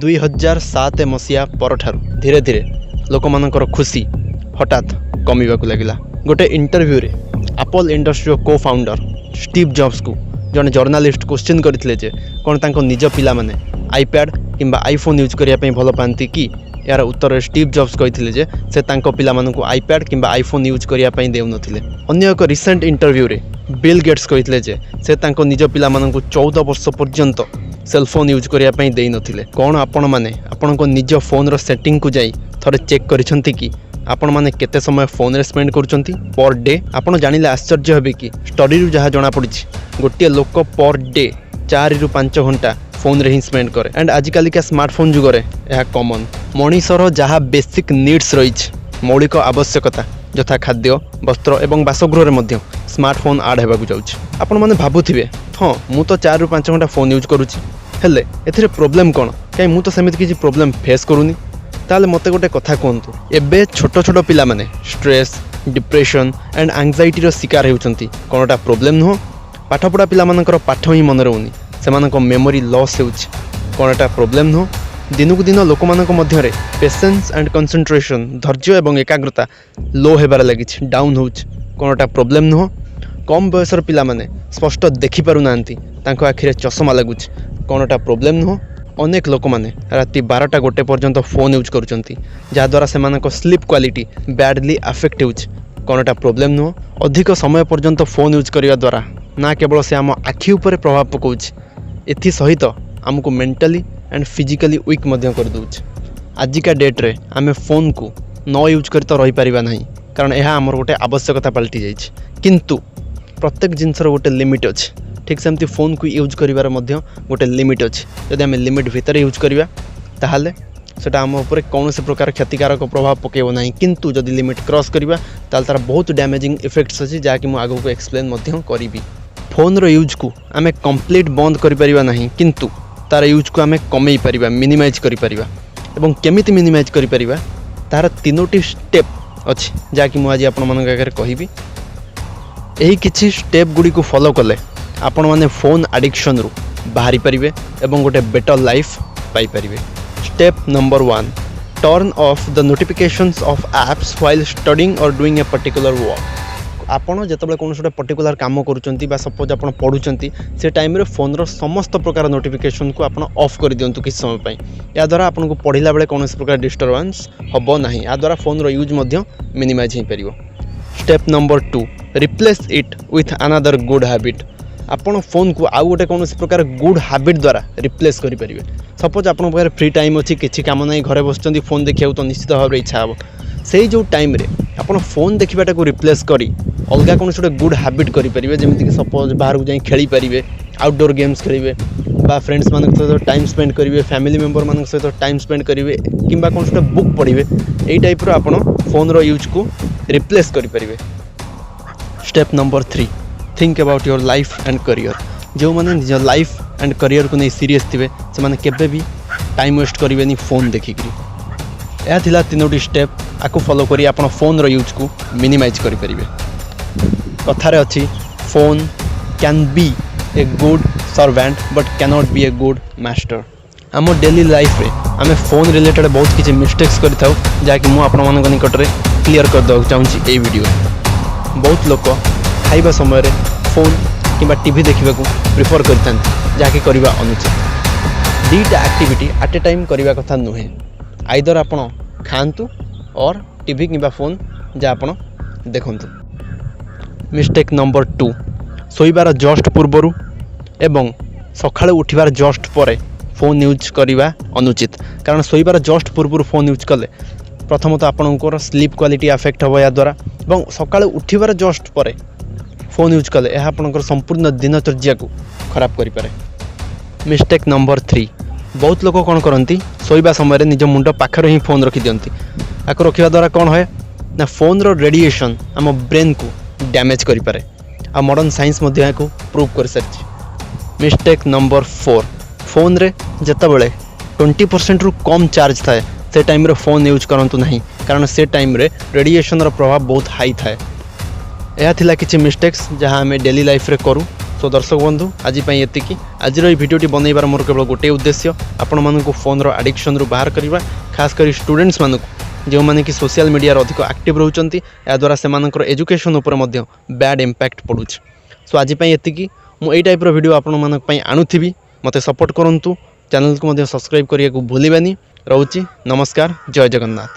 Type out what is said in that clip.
2007 मसीहा परठारु धीरे धीरे लोक मानकर खुशी हठात कमिबाकु लागिला। गोटे इंटरव्यू रे एप्पल इंडस्ट्री को फाउंडर स्टीव जॉब्स को जने जर्नालिस्ट क्वेश्चन करथिले जे कोन तांको निज पिला माने आईपैड किंबा आईफोन यूज करिया पई भलो पांती कि। यार उत्तर स्टीव जॉब्स कहिथिले जे से तांको पिला मानकु आईपैड किंबा आईफोन यूज करिया पई देउ नथिले। अन्य एक रिसेंट इंटरव्यू रे बिल गेट्स कहिथिले जे से तांको निज पिला मानकु 14 वर्ष पर्यंत सेलफोन यूज करिया पई देइ नथिले। कोन आपण माने आपनको निज फोन रो सेटिंग को जाई थरे चेक करिसंती कि आपण माने केते समय फोन रे स्पेंड करूचंती पर डे। आपण जानिले आश्चर्य हेबे कि स्टडी रु जहा जणा पड़िछि गोटे लोक पर डे 4 रु 5 घंटा फोन रे ही स्पेंड करे। एंड आजिकल का स्मार्टफोन जुग रे यह कॉमन मनीषर जहाँ बेसिक नीड्स रही मौलिक आवश्यकता यथा खाद्य वस्त्र एवं बासगृह रे मध्य स्मार्टफोन आड होगा जाउछि। आपण माने भाबुथिबे हाँ मु तो 4 रु 5 घंटा फोन यूज करूछि हेले एथिरे प्रॉब्लम कोन कहीं मु तो सेमिति किछि प्रॉब्लम फेस करूनी। ताले मते गोटे कथा कहंतु एबे छोट छोट पिला माने स्ट्रेस डिप्रेशन एंड एंजाइटी रो शिकार हेउचंती कोनटा प्रॉब्लम नुह पाठपढ़ा पिला मानकर पाठ ही मन रहउनी सेमानक मेमोरी लॉस हेउछि कोनटा प्रॉब्लम नुह। दिनकु दिन लोक मानक मध्य रे पेशेंस एंड कंसंट्रेशन धैर्य एवं एकाग्रता लो हेबार लागिछि डाउन होउछि कोनटा प्रॉब्लम नुह। कम बयसर पिला माने स्पष्ट देखि पारु नांती तांको आखिरे चश्मा लागुछि कोनटा प्रॉब्लम नुह। अनेक लोक माने राति 12टा गोटे पर्यंत फोन यूज करूचंती जहा द्वारा सेमानक स्लीप क्वालिटी बैडली अफेक्ट होउछि कोनटा प्रॉब्लम नुह। अधिक समय पर्यंत फोन यूज करिया द्वारा ना केवल से आम आखि ऊपर प्रभाव पकाउछि एथि सहित आमको मेंटली एंड फिजिकली वीक मध्य कर दउछि। आजिका डेट रे आमे फोन को न यूज करि तो रही परिबा नहीं कारण यह आमर गोटे आवश्यकता पलटि जाइछि किंतु प्रत्येक जिनसर गोटे लिमिट अछि। ठीक सेमती फोन को यूज करिवार मध्य गोटे लिमिट अछि। जदि आमे लिमिट भितर यूज करिवा ताहाले सेटा आम ऊपर कौन से प्रकार क्षतिकारक प्रभाव पकेबो नहीं किंतु जदि लिमिट क्रॉस करिवा ताल तार बहुत डैमेजिंग इफेक्ट्स अछि जहा कि मु आगो को एक्सप्लेन मध्य करिवि। फोन रो यूज को आमे कंप्लीट बंद करि परिबा नहीं किंतु तार यूज को आमे कमेई परिबा मिनिमाइज करि परिबा एवं केमिति मिनिमाइज करि परिबा तार 3टी स्टेप अछि जहा कि मु आज आपण मानक आगे कहिबी। एही किछि स्टेप गुडी को फॉलो कले आपण माने फोन एडिक्शन रु बाहरी परिबे एवं गोटे बेटर लाइफ पाई परिबे। Step number 1 turn off the notifications of apps while studying और डूइंग ए पर्टिकुलर वर्क। आपण जेतबे कोन गोटे पर्टिकुलर काम करूचंती बा सपोज आपण पढुचंती से टाइम रे फोन रो समस्त प्रकार नोटिफिकेशन को आपण ऑफ कर दियंतु किछ समय पई। या द्वारा आपण को पढिला बेले कोनोसी प्रकार डिस्टरबेंस हबो नाही। या द्वारा फोन रो यूज मध्य मिनिमाइज हे परिबो। Step number 2 replace it with another good habit. आपण फोन को आउ गोटे कोनोसी प्रकार गुड हैबिट द्वारा रिप्लेस करि परिबे। सपोज आपण पाखरे फ्री टाइम अछि किछि काम नै घरे बसचंती फोन देखियाउ तो निश्चित भाव रे इच्छा हबो सेही जो टाइम रे आपण फोन देखिबाटा को रिप्लेस करी अलगा कौन गोटे गुड हैबिट करेंगे जमीक सपोज बाहर को जाई खेली पारे आउटडोर गेम्स खेलेंगे बा फ्रेंड्स मान सहित टाइम स्पेंड करेंगे फैमिली मेंबर मान सहित टाइम स्पेंड करेंगे किंबा कौन गोटे बुक पढ़े यही टाइप आपण फोन रो यूज को रिप्लेस करेंगे। Step number 3 think about your life and career. जो मैंने निज लाइफ एंड करियर को नहीं सीरीयस थे से मैंने केबे भी टाइम वेस्ट करेंगे फोन देखिक। यह थिला 3टी स्टेप आपको फॉलो करी आपण फोन रो यूज को मिनिमाइज करेंगे। कथारे अच्छी phone can be a good servant but cannot be a good master. आम डेली लाइफ रे आमे फोन रिलेटेड बहुत किसी मिस्टेक्स करिथाउ जहाँकि मु आपण मानक निकट में क्लियर कर देवाक चाहूँगी। ये वीडियो बहुत लोग खाइबा समय रे फोन किंबा टीवी देखा प्रिफर करते जहाँकि करवा अनुचित। 2टा एक्टिविटी एट ए टाइम करने कथा नुहे। आइदर आपण खातु और टीवी किंबा फोन जहाँ आपण देखंतु। मिस्टेक नंबर 2 शोइबार जस्ट पूर्वर एवं सकाळे उठिबार जस्ट परे फोन यूज करवा अनुचित कारण शोइबार जस्ट पूर्वर फोन यूज कले प्रथमतः आपणकर स्लीप क्वालिटी अफेक्ट हो या द्वारा और सकाळे उठिबार जस्ट परे फोन यूज कले यह आपणकर संपूर्ण दिनचर्या को खराब करि पारे। मिस्टेक नंबर 3 बहुत लोग कौन करती शोइबा समय निज मुंड पाखर ही फोन रखी दियंती। आको रखिबा द्वारा कौन है ना फोन रो रेडिएशन आम ब्रेन को डैमेज करि पारे आ मॉडर्न साइंस मध्य को प्रूव कर सारी। मिस्टेक नंबर 4 फोन रे जतबेले 20% रु कम चार्ज थाए से टाइम रे फोन यूज करंतु नहीं कारण से टाइम रे रेडिएशन रो प्रभाव बहुत हाई थाए। यह थिला किछि मिस्टेक्स जहाँ आम डेली लाइफ रे करूँ सो दर्शक बंधु आज ये आज भिडियोटी बनइबार मोर केवल गोटे उद्देश्य आपण मानक फोन आडिक्शन रु बाहर करवा खास कर स्टूडेंट्स मानक जो माने कि सोशल मीडिया अधिक एक्टिव रोचंती या द्वारा से एजुकेशन उपर मध्य बैड इंपैक्ट पड़ू। सो आज ये मुझे टाइप वीडियो आपण मानक आणुथी मते सपोर्ट करंतु चैनल को सब्सक्राइब करने को भूलिबानी। रोची नमस्कार जय जगन्नाथ।